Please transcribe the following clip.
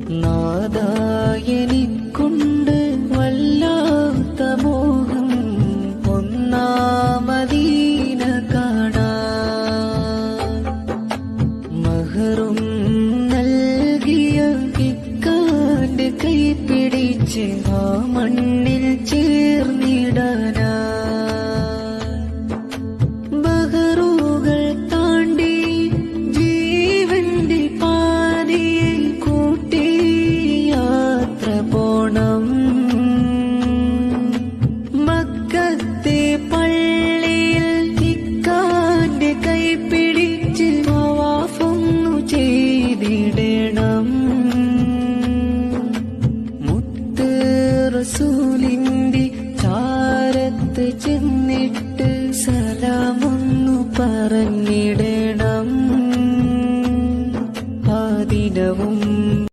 നാദായെനിക്കുണ്ട് വല്ലാത്ത മോഹം ഒന്നാമദീന കാണാൻ. മഹറും നൽകിയ ഇക്കാന്റെ കൈ പിടിച്ച് ആ മണ്ണിൽ ചേർന്നിടാനാ. ബഹറുകൾ താണ്ടി ജീവന്റെ പാതയെ കൂട്ടി യാത്ര പോണം. മക്കത്തെ പള്ളിയിൽ ഇക്കാന്റെ കൈ പിടിച്ച് തവാഫൊന്നു ചെയ്തിടണം. മുത്ത് റസൂലിന്റെ ചാരത്ത് ചെന്നിട്ട് സലാമൊന്നു പറഞ്ഞു